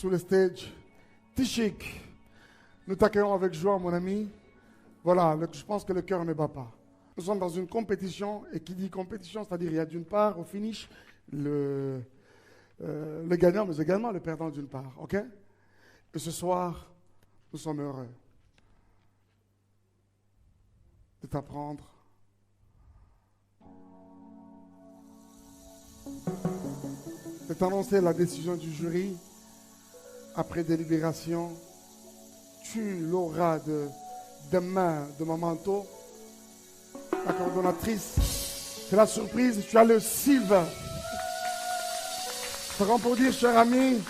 sous le stage. Tishik, nous t'accueillons avec joie, mon ami. Voilà, je pense que le cœur ne bat pas. Nous sommes dans une compétition, et qui dit compétition, c'est-à-dire il y a d'une part, au finish, le gagnant, mais également le perdant d'une part, ok? Et ce soir, nous sommes heureux de t'apprendre de t'annoncer la décision du jury. Après délibération, tu l'auras de main de mon manteau. La coordonnatrice, c'est la surprise, tu as le silver. C'est pour dire, cher ami,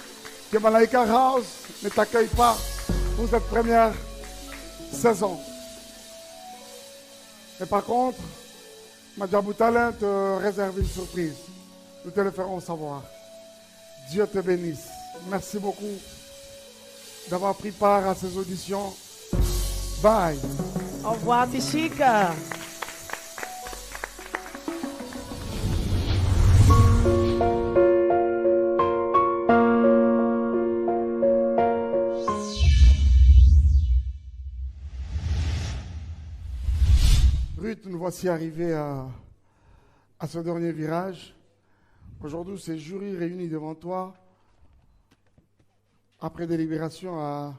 que Malaika House ne t'accueille pas pour cette première saison. Mais par contre, Madjabou Talent te réserve une surprise. Nous te le ferons savoir. Dieu te bénisse. Merci beaucoup d'avoir pris part à ces auditions. Bye. Au revoir, Tishik. Ruth, nous voici arrivés à ce dernier virage. Aujourd'hui, ces jurys réunis devant toi, après délibération, a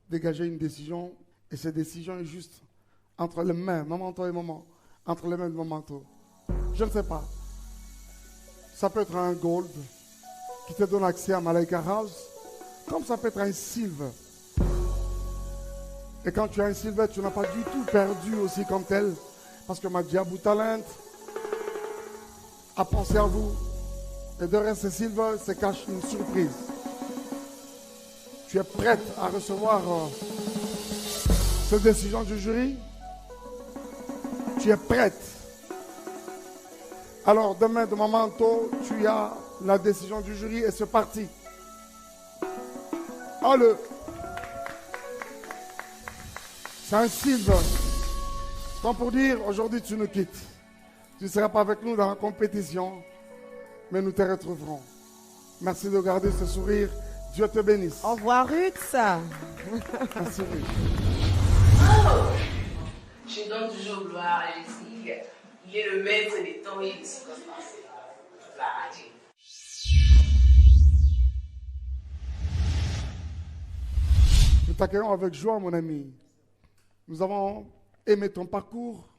dégagé une décision. Et cette décision est juste entre les mains, Mamanto et Maman, entre les mains de Mamanto. Je ne sais pas. Ça peut être un gold qui te donne accès à Malaika House, comme ça peut être un silver. Et quand tu as un silver, tu n'as pas du tout perdu aussi comme tel, parce que Madjabou Talent a pensé à vous. Et derrière ce silver se cache une surprise. Tu es prête à recevoir cette décision du jury? Tu es prête? Alors demain de mon manteau, tu as la décision du jury et c'est parti. Allez. C'est un silver. Comme pour dire, aujourd'hui tu nous quittes. Tu ne seras pas avec nous dans la compétition, mais nous te retrouverons. Merci de garder ce sourire. Dieu te bénisse. Au revoir, Ruth. Merci, Ruth. Oh, je donne toujours gloire à Jésus. Il est le maître des temps et des circonstances. Gloire à Dieu. Nous t'accueillons avec joie, mon ami. Nous avons aimé ton parcours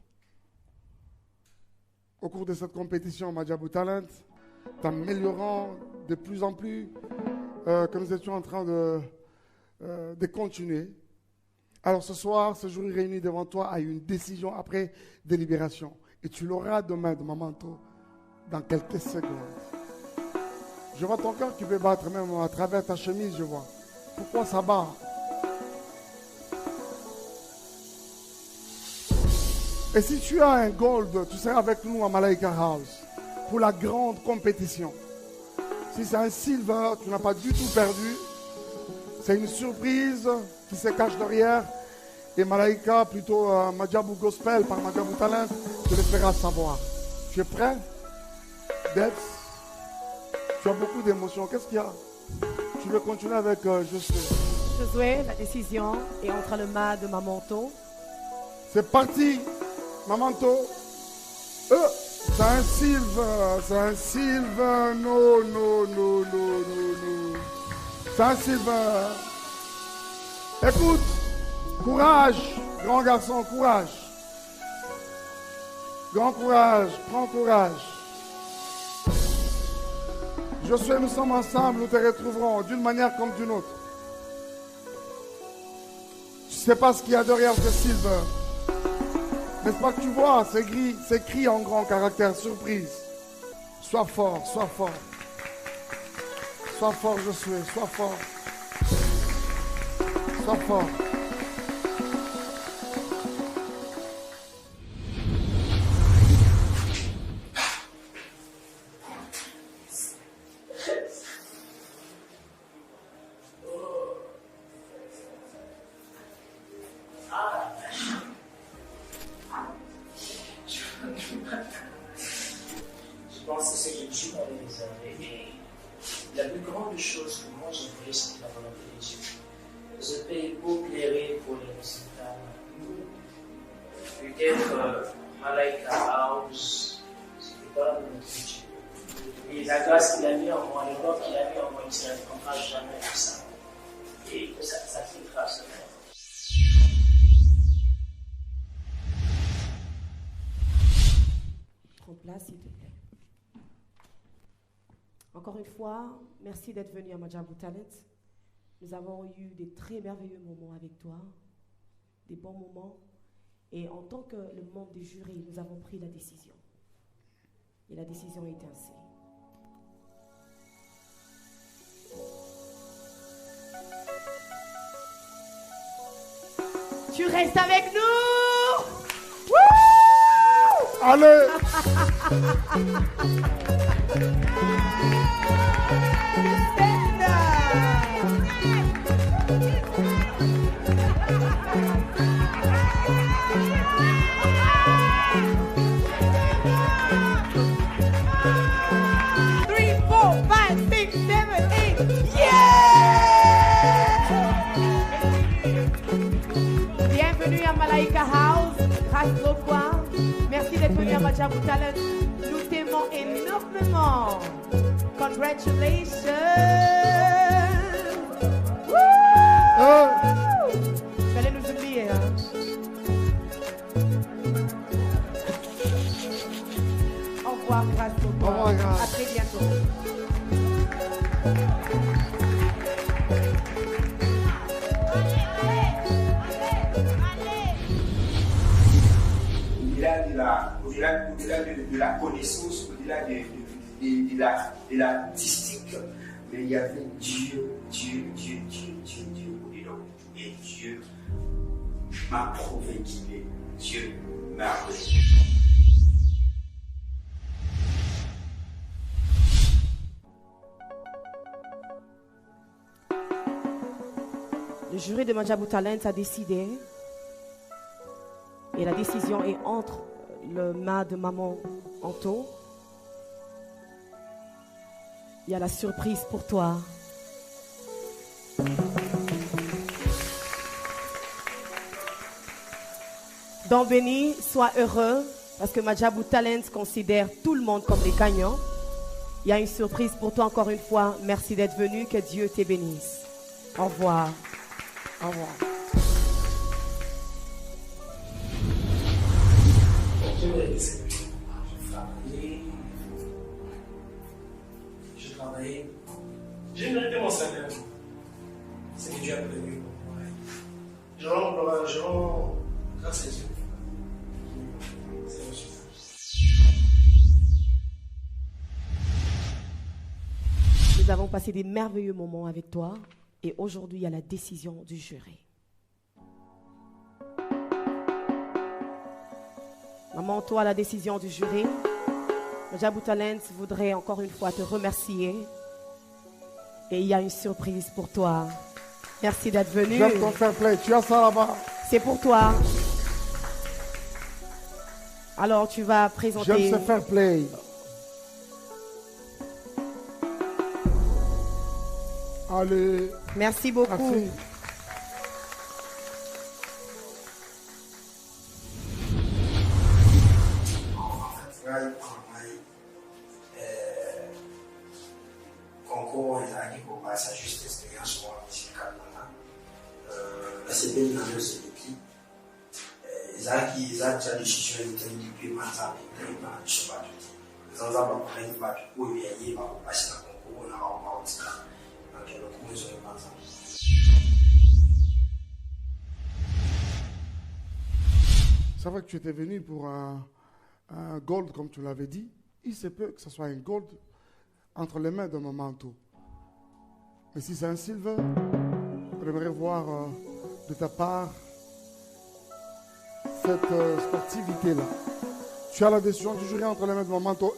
au cours de cette compétition Madjabou Talent, t'améliorant de plus en plus, que nous étions en train de continuer. Alors ce soir, ce jury réuni devant toi a eu une décision après délibération. Et tu l'auras demain de mon manteau dans quelques secondes. Je vois ton cœur qui peut battre même à travers ta chemise, je vois. Pourquoi ça bat? Et si tu as un gold, tu seras avec nous à Malaika House pour la grande compétition. Si c'est un silver, tu n'as pas du tout perdu. C'est une surprise qui se cache derrière. Et Malaika, plutôt Madjabou Gospel par Madjabou Talent, te le fera savoir. Tu es prêt? Debs? Tu as beaucoup d'émotions. Qu'est-ce qu'il y a? Tu veux continuer avec Josué? Josué, la décision est entre les mains de Mamanto. C'est parti, Mamanto. C'est un silver, c'est un silver. Non, non, non, non, non, non. C'est un silver. Écoute, courage, grand garçon, courage. Grand courage, prends courage. Josué, nous sommes ensemble, nous te retrouverons d'une manière comme d'une autre. Tu ne sais pas ce qu'il y a derrière ce silver. N'est-ce pas que tu vois, c'est écrit en grand caractère, surprise. Sois fort, sois fort. Sois fort, Josué, sois fort. Sois fort. Je pense que c'est quelque chose qu'on les avait. La plus grande chose que moi je voulais, c'était la volonté de Dieu. Je paye pour plairer pour les résultats. Peut-être Malaika House, c'était pas la volonté de Dieu. Et la grâce qu'il a mis en moi, le corps qu'il a mis en moi, il ne se répondra jamais de ça. Et que ça quittera ce faire. Prends place, s'il te plaît. Encore une fois, merci d'être venu à Majabu Talent. Nous avons eu des très merveilleux moments avec toi, des bons moments. Et en tant que le membre des jurys, nous avons pris la décision. Et la décision est ainsi. Tu restes avec nous? Wouh! Allez! Bienvenue à Malaika House, grâce beaucoup. Merci d'être venu à Majabu Talent. Nous t'aimons énormément. Congratulations. Vous allez nous oublier, hein? Au revoir, grâce beaucoup. Au revoir, grâce. À très bientôt. Au-delà de la connaissance, au-delà de l'artistique, mais il y avait Dieu au-dedans. Et Dieu m'a prouvé qu'il est Dieu merveilleux. Le jury de Majabu Talent a décidé, et la décision est entre le main de maman Anto. Il y a la surprise pour toi. Don Béni, sois heureux parce que Majabu Talent considère tout le monde comme des gagnants. Il y a une surprise pour toi encore une fois. Merci d'être venu. Que Dieu te bénisse. Au revoir. Au revoir. J'ai travaillé. J'ai mérité mon salaire. C'est que Dieu a prévu pour moi. Je rends grâce à Dieu. C'est reçu. Nous avons passé des merveilleux moments avec toi et aujourd'hui il y a la décision du jury. Maman, toi, la décision du jury. Majabu Talent voudrait encore une fois te remercier. Et il y a une surprise pour toi. Merci d'être venu. J'aime ton fair play. Tu as ça là-bas. C'est pour toi. Alors, tu vas présenter. J'aime ce fair play. Allez. Merci beaucoup. Merci. Concours ezalaki kopasa juste expérience moko musicale wana nasepeli na nyonso eleki ezalaki eza tya décision etali lipema nzambe etalipa na biso bato te eza nzambe akokangi bato oyo yaye bakopasi na concours na bakotika donc lokumu ezoyoka nzambe. C'est vrai que tu étais venu pour un gold, comme tu l'avais dit. Il se peut que ce soit un gold entre les mains de mon manteau. Mais si c'est un silver, j'aimerais voir de ta part cette sportivité-là. Tu as la décision du jury entre les mains de mon manteau.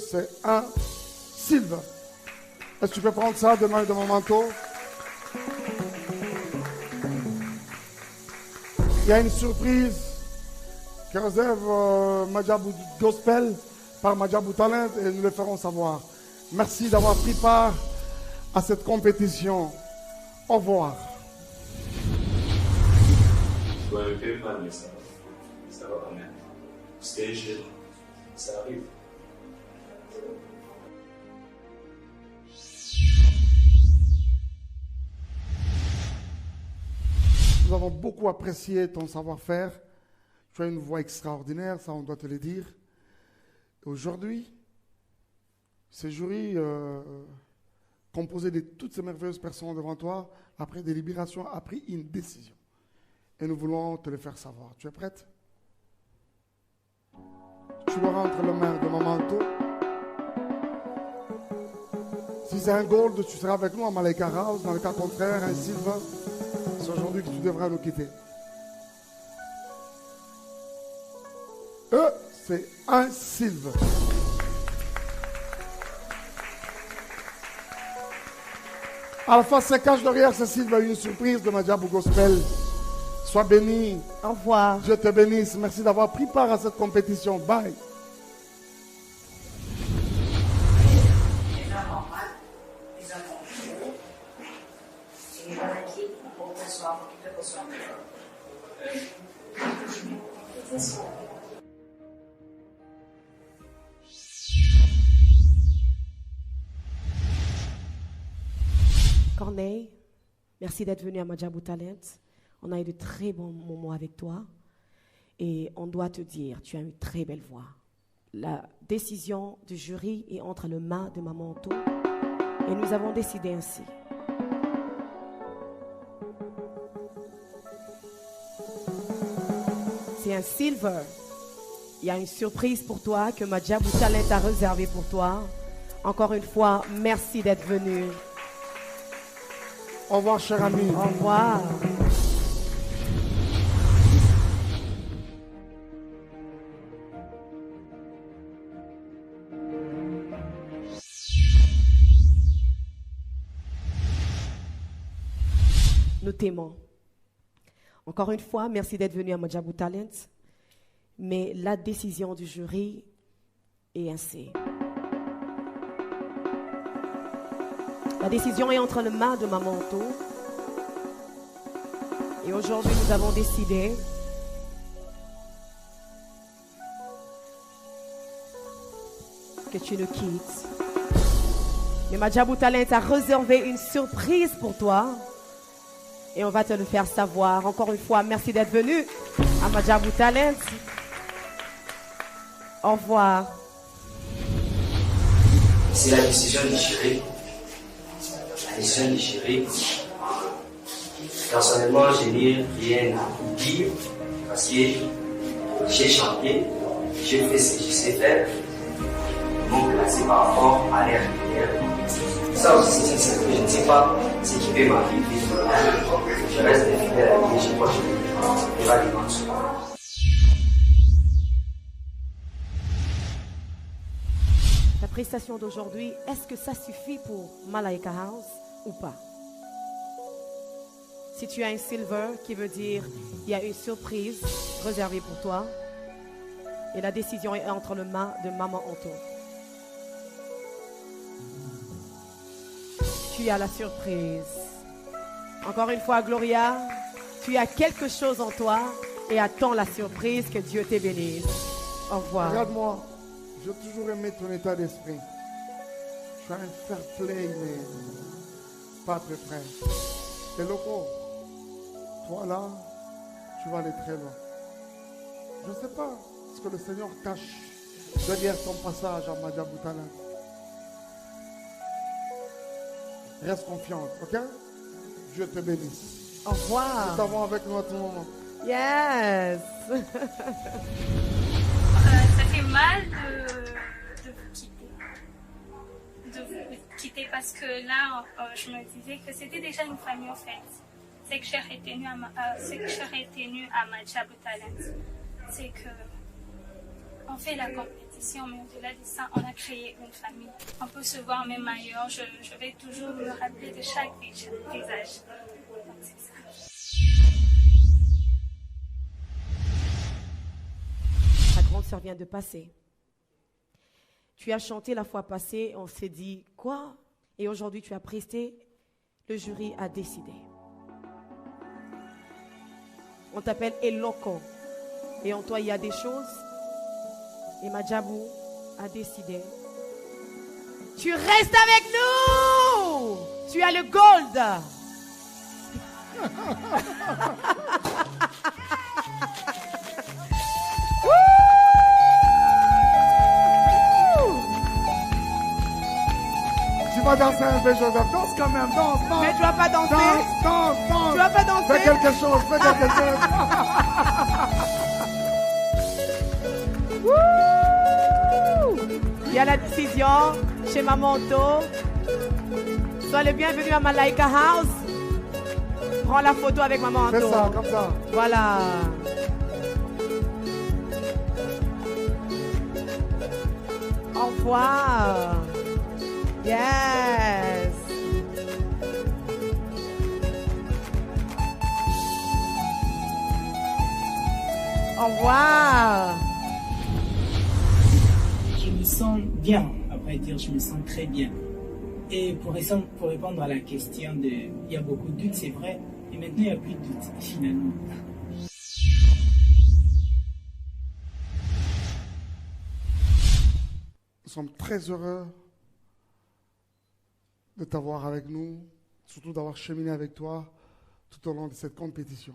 C'est un silver. Est-ce que tu peux prendre ça de main de mon manteau? Il y a une surprise que réserve Majabu Gospel par Majabu Talent et nous le ferons savoir. Merci d'avoir pris part à cette compétition. Au revoir. Je dois un peu mal, mais ça va quand même. Stage, ça arrive. Nous avons beaucoup apprécié ton savoir-faire. Tu as une voix extraordinaire, ça on doit te le dire. Aujourd'hui, ce jury composé de toutes ces merveilleuses personnes devant toi, après délibération, a pris une décision. Et nous voulons te le faire savoir. Tu es prête? Tu leur rentres les mains de Mamanto. Si c'est un gold, tu seras avec nous à Malaika House. Dans le cas contraire, un silver, c'est aujourd'hui que tu devras nous quitter. Eux, c'est un silver. Alpha se cache derrière ce silver, une surprise de Madjabou Gospel. Sois béni. Au revoir. Dieu te bénisse. Merci d'avoir pris part à cette compétition. Bye. Corneille, merci d'être venu à Madjabou Talent. On a eu de très bons moments avec toi. Et on doit te dire, tu as une très belle voix. La décision du jury est entre les mains de Mamanto. Et nous avons décidé ainsi. C'est un silver. Il y a une surprise pour toi que Madjabou Talent a réservée pour toi. Encore une fois, merci d'être venu. Au revoir, cher ami. Au revoir. Nous t'aimons. Encore une fois, merci d'être venu à Madjabou Talent. Mais la décision du jury est ainsi. La décision est entre les mains de Mamanto. Et aujourd'hui, nous avons décidé que tu nous quittes. Mais Madjabou Talent a réservé une surprise pour toi. Et on va te le faire savoir. Encore une fois, merci d'être venu à Madjabou Talent. Au revoir. C'est la décision du jury. La décision du jury. Personnellement, je n'ai rien à dire parce que j'ai chanté, j'ai fait ce que je sais faire. Ils m'ont placé par rapport à l'air de ça aussi, c'est que je ne sais pas ce qui peut m'arriver. Je reste fidèle à Dieu, je crois que je vais aller dans ce monde. Ta prestation d'aujourd'hui, est-ce que ça suffit pour Malaika House ou pas? Si tu as un silver, qui veut dire il y a une surprise réservée pour toi, et la décision est entre les mains de Maman Anto. Tu as la surprise. Encore une fois, Gloria, tu as quelque chose en toi et attends la surprise. Que Dieu te bénisse. Au revoir. Regarde-moi, j'ai toujours aimé ton état d'esprit. Tu as un fair play, mais pas très près. Et loco, toi là, tu vas aller très loin. Je ne sais pas ce que le Seigneur cache derrière ton passage à Madjabou Talent. Reste confiante, ok? Dieu te bénisse. Au revoir. Nous avons avec nous à tout moment. Yes. Ça fait mal de vous quitter. De vous quitter parce que là, je me disais que c'était déjà une famille en fait. C'est que j'aurais tenu à Madjabou Talent. C'est que on fait la compétition, mais au-delà de ça, on a créé une famille. On peut se voir même ailleurs. Je vais toujours me rappeler de chaque visage. Donc c'est ça. Ta grande sœur vient de passer. Tu as chanté la fois passée, on s'est dit, quoi? Et aujourd'hui, tu as presté, le jury a décidé. On t'appelle Eloko. Et en toi, il y a des choses. Et Madjabou a décidé. Tu restes avec nous. Tu as le gold. Tu vas danser un peu, Joseph. Danse quand même, danse. Mais tu vas pas danser. Danse. Tu vas pas danser. Fais quelque chose, fais quelque chose. Il y a la décision chez Mamanto. Sois le bienvenu à Malaika House. Prends la photo avec Mamanto. Fais ça, comme ça. Voilà. Au revoir. Yes. Au revoir. Je me sens bien, après dire je me sens très bien. Et pour répondre à la question de il y a beaucoup de doutes, c'est vrai, et maintenant il n'y a plus de doutes finalement. Nous sommes très heureux de t'avoir avec nous, surtout d'avoir cheminé avec toi tout au long de cette compétition.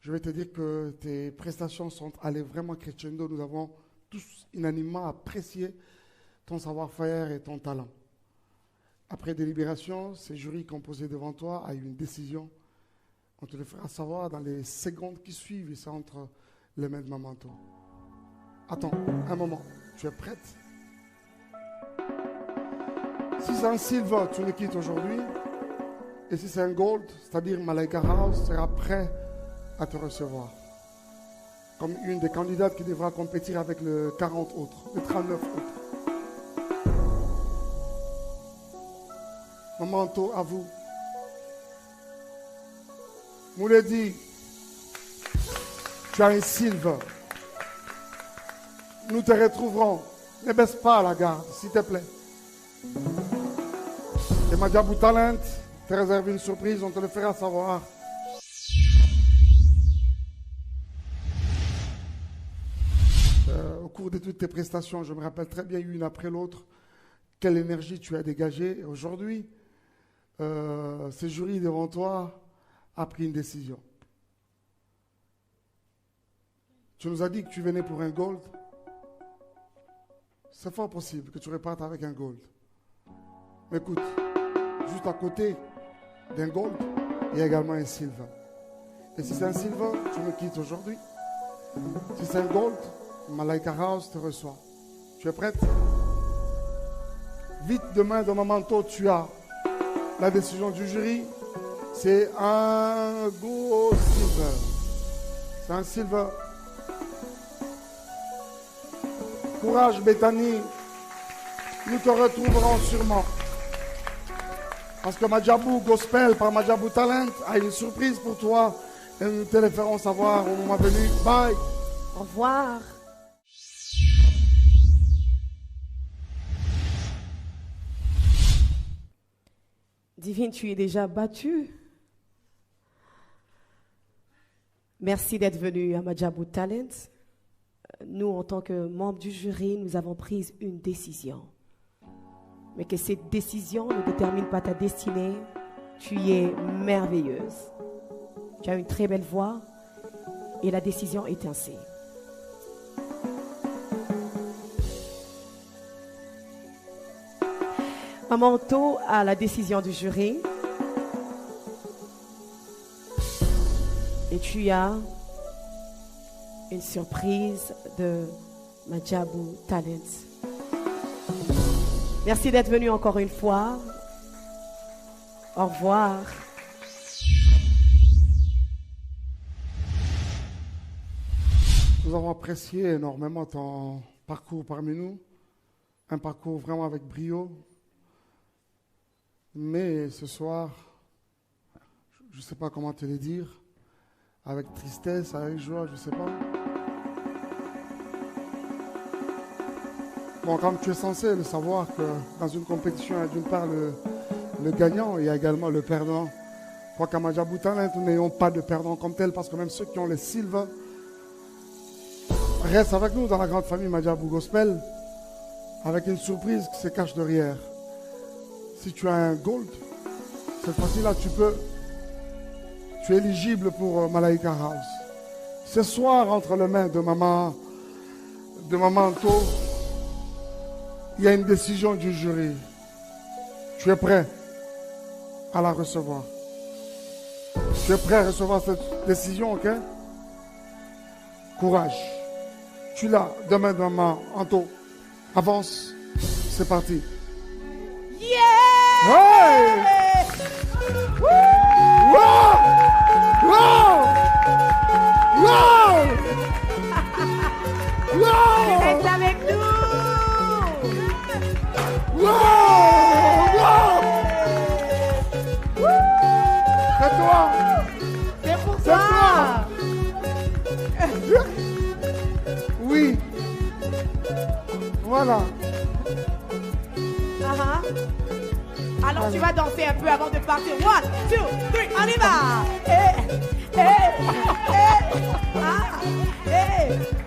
Je vais te dire que tes prestations sont allées vraiment crescendo. Nous avons tous unanimement apprécié ton savoir-faire et ton talent. Après délibération, ce jury composé devant toi a eu une décision. On te le fera savoir dans les secondes qui suivent, et c'est entre les mains de Mamanto. Attends, un moment, tu es prête? Si c'est un silver, tu le quittes aujourd'hui. Et si c'est un gold, c'est-à-dire Malaika House sera prêt à te recevoir. Comme une des candidates qui devra compétir avec les 40 autres, les 39 autres. Mamanto, à vous. Mouledi, tu as un silver. Nous te retrouverons. Ne baisse pas la garde, s'il te plaît. Et Madjabou Talent te réserve une surprise, on te le fera savoir. Au cours de toutes tes prestations, je me rappelle très bien, une après l'autre, quelle énergie tu as dégagée. Et aujourd'hui, ce jury devant toi a pris une décision. Tu nous as dit que tu venais pour un gold. C'est fort possible que tu repartes avec un gold. Mais écoute, juste à côté d'un gold, il y a également un silver. Et si c'est un silver, tu me quittes aujourd'hui. Si c'est un gold, Malaika House te reçoit. Tu es prête? Vite, demain, dans Mamanto, tu as la décision du jury. C'est un gros silver. C'est un silver. Courage, Bethany. Nous te retrouverons sûrement. Parce que Madjabou Gospel par Madjabou Talent a une surprise pour toi. Et nous te le ferons savoir au moment venu. Bye. Au revoir. Divine, tu es déjà battue. Merci d'être venu à Madjabou Talent. Nous, en tant que membres du jury, nous avons pris une décision. Mais que cette décision ne détermine pas ta destinée. Tu es merveilleuse. Tu as une très belle voix et la décision est ainsi. Mamanto a la décision du jury. Et tu as une surprise de Madjabou Talent. Merci d'être venu encore une fois. Au revoir. Nous avons apprécié énormément ton parcours parmi nous. Un parcours vraiment avec brio. Mais ce soir, je ne sais pas comment te le dire, avec tristesse, avec joie, je ne sais pas. Bon, comme tu es censé le savoir que dans une compétition, il y a d'une part le gagnant et il y a également le perdant. Je crois qu'à Majabou Talent, nous n'ayons pas de perdant comme tel parce que même ceux qui ont les silver restent avec nous dans la grande famille Majabou Gospel avec une surprise qui se cache derrière. Si tu as un gold, cette fois-ci-là, tu es éligible pour Malaika House. Ce soir, entre les mains de maman To, il y a une décision du jury. Tu es prêt à la recevoir? Tu es prêt à recevoir cette décision, ok? Courage. Tu l'as, demain de maman To. Avance, c'est parti. Yeah! Hey! Wow! Wow! Wow! Wow! Reste avec nous! Wow! Wow! C'est toi! C'est pour C'est toi! Oui. Voilà. Alors tu vas danser un peu avant de partir. 1, 2, 3, on y va!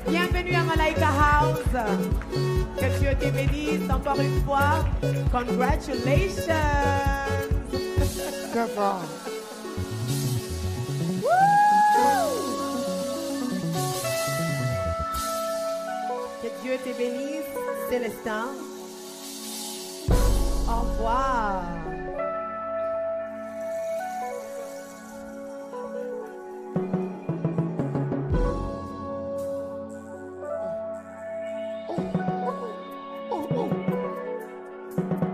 Bienvenue à Malaika House. Que Dieu te bénisse encore une fois. Congratulations! C'est ça. Que Dieu te bénisse, Célestin. Au revoir.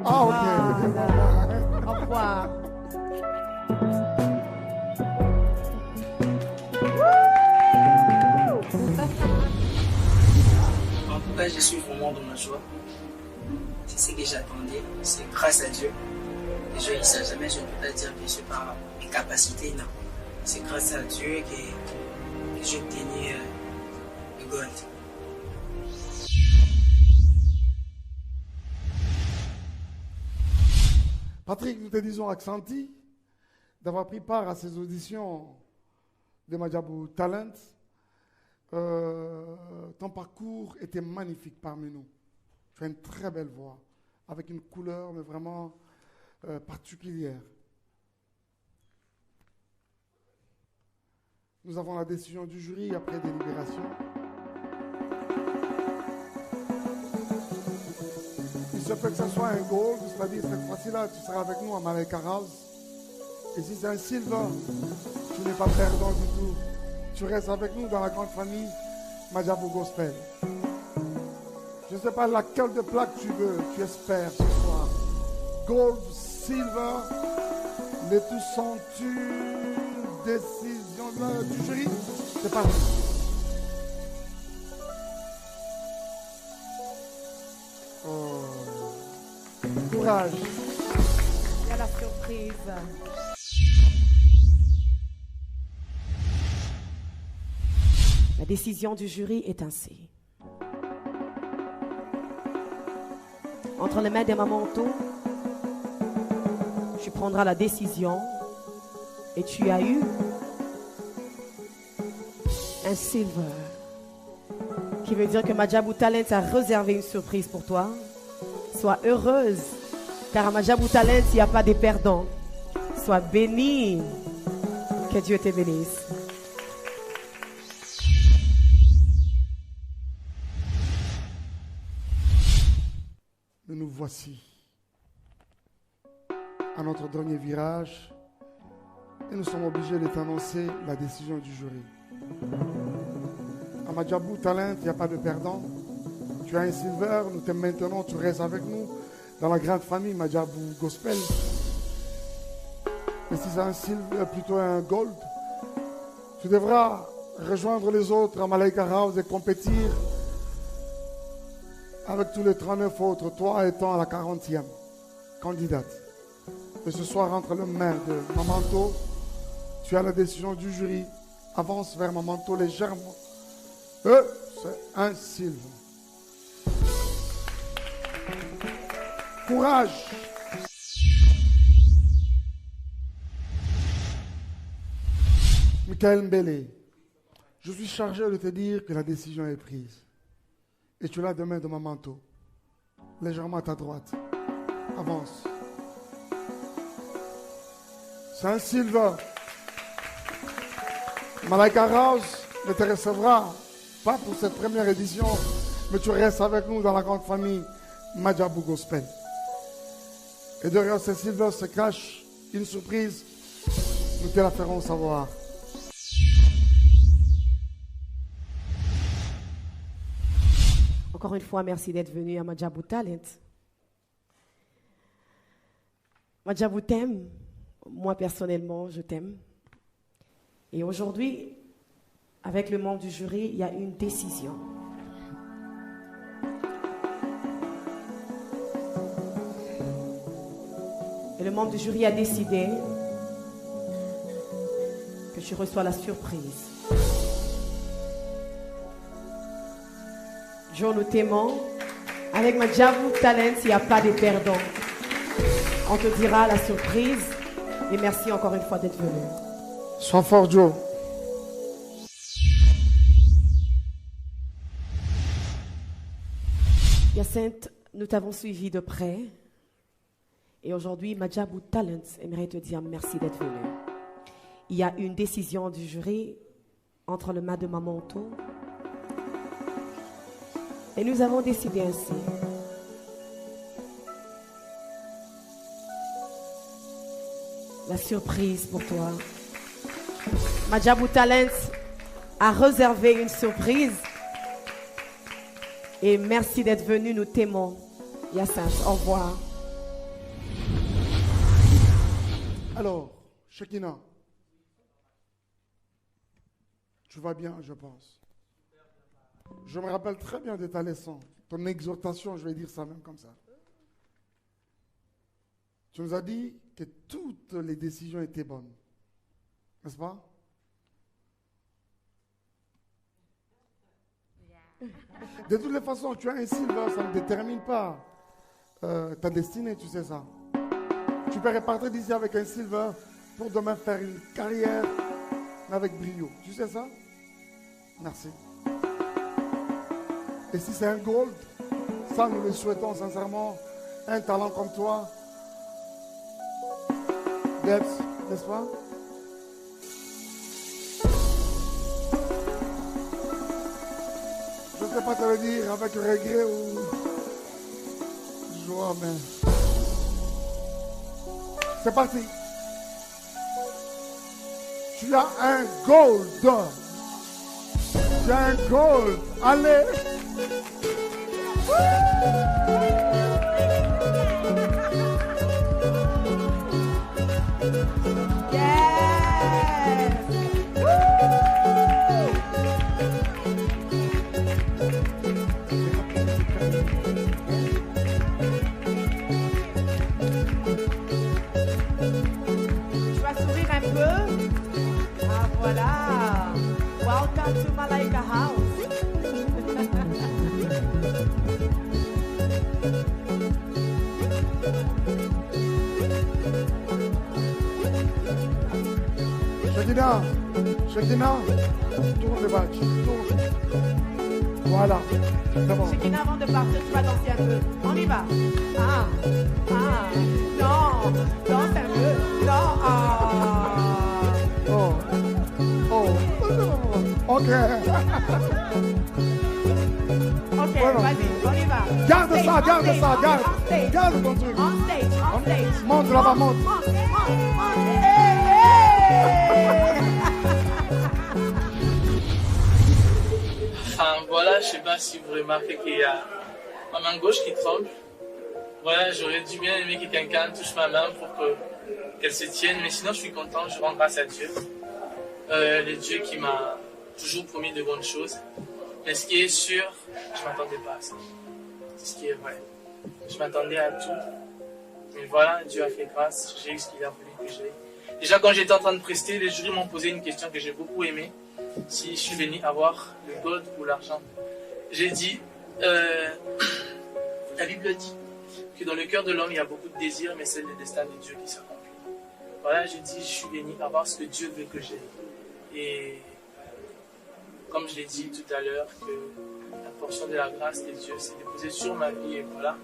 Ah, ok. Au revoir. En tout cas, je suis vraiment dans ma joie. C'est ce que j'attendais. C'est grâce à Dieu. Et je ne sais jamais, je ne peux pas dire que c'est par mes capacités, non. C'est grâce à Dieu que j'ai obtenu le gold. Patrick, nous te disons Accenti d'avoir pris part à ces auditions de Majabou Talent. Ton parcours était magnifique parmi nous. Tu as une très belle voix, avec une couleur mais vraiment particulière. Nous avons la décision du jury après délibération. Il se peut que ce soit un gold, c'est-à-dire cette fois-ci-là, tu seras avec nous à Malaika House. Et si c'est un silver, tu n'es pas perdant du tout. Tu restes avec nous dans la grande famille Majabou Gospel. Je ne sais pas laquelle de plaque tu veux, tu espères ce soir. Gold, silver, les tous sont-tu décision du jury? C'est parti. Oh. Courage. Il y a la surprise. La décision du jury est ainsi. Entre les mains des mamans To, tu prendras la décision et tu as eu un silver. Qui veut dire que Majabou Talent a réservé une surprise pour toi. Sois heureuse, car à Majabou Talent, il n'y a pas de perdants. Sois bénie. Que Dieu te bénisse. Nous voici à notre dernier virage et nous sommes obligés de t'annoncer la décision du jury. À Majabou Talent, il n'y a pas de perdant. Tu as un silver, nous t'aimons maintenant, tu restes avec nous dans la grande famille Majabou Gospel. Mais si c'est un silver, plutôt un gold, tu devras rejoindre les autres à Malaika House et compétir avec tous les 39 autres, toi étant à la 40e candidate. Et ce soir, entre les mains de Maman To, tu as la décision du jury. Avance vers Maman To légèrement. C'est un silver. Courage. Michael Mbele, je suis chargé de te dire que la décision est prise. Et tu l'as demain dans mon manteau. Légèrement à ta droite. Avance. C'est un silver. Malaika House ne te recevra pas pour cette première édition, mais tu restes avec nous dans la grande famille Madjabou Gospel. Et derrière ce silver se cache une surprise. Nous te la ferons savoir. Encore une fois, merci d'être venu à Madjabou Talent. Madjabou t'aime. Moi, personnellement, je t'aime. Et aujourd'hui, avec le membre du jury, il y a une décision. Et le membre du jury a décidé que tu reçois la surprise. Joe, nous t'aimons. Avec Madjabou Talent, il n'y a pas de perdants. On te dira la surprise. Et merci encore une fois d'être venu. Sois fort, Joe. Hyacinthe, nous t'avons suivi de près. Et aujourd'hui, Madjabou Talent aimerait te dire merci d'être venu. Il y a une décision du jury entre les mains de Mamanto. Et nous avons décidé ainsi. La surprise pour toi. Madjabou Talent a réservé une surprise. Et merci d'être venu, nous t'aimons. Hyacinthe, au revoir. Alors, Shekina, tu vas bien, je pense. Je me rappelle très bien de ta leçon, ton exhortation, je vais dire ça même comme ça. Tu nous as dit que toutes les décisions étaient bonnes, n'est-ce pas? De toutes les façons, tu as un silver, ça ne détermine pas ta destinée, tu sais ça. Tu peux repartir d'ici avec un silver pour demain faire une carrière avec brio. Tu sais ça? Merci. Et si c'est un gold, ça nous le souhaitons sincèrement. Un talent comme toi, n'est-ce pas? Je ne sais pas te le dire avec regret ou joie, mais c'est parti. Tu as un gold. Tu as un gold. Allez. Welcome to Malaika House. Shekina, tourne le badge, tourne. Voilà, c'est bon. Shekina, avant de partir, tu vas danser un peu. On y va. Non, danse un peu. Non, Ok. Ok, voilà. Vas-y, on y va. Garde ça, garde ton truc. On stage. Monte là-bas, monte. Enfin voilà, je sais pas si vous remarquez qu'il y a ma main gauche qui tremble. Voilà, j'aurais dû bien aimer que quelqu'un touche ma main pour qu'elle se tienne, mais sinon je suis content, je rends grâce à Dieu. Le Dieu qui m'a toujours promis de bonnes choses. Mais ce qui est sûr, je ne m'attendais pas à ça. C'est ce qui est vrai. Je m'attendais à tout. Mais voilà, Dieu a fait grâce, j'ai eu ce qu'il a voulu que j'ai. Déjà quand j'étais en train de prester, les jurys m'ont posé une question que j'ai beaucoup aimée. Si je suis venu avoir le gold ou l'argent. J'ai dit, La Bible dit que dans le cœur de l'homme, il y a beaucoup de désirs, mais c'est le destin de Dieu qui s'accomplit. Voilà, je dis, je suis venu avoir ce que Dieu veut que j'ai. Et comme je l'ai dit tout à l'heure, que la portion de la grâce de Dieu s'est déposée sur ma vie. Et voilà,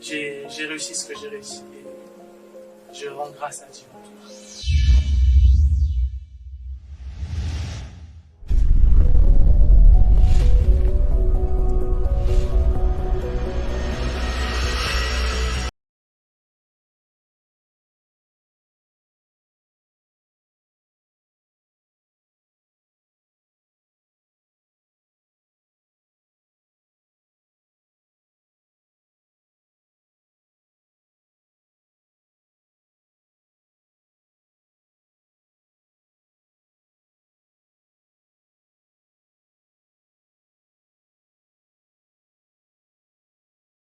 j'ai réussi ce que j'ai réussi. Et je rends grâce à Dieu.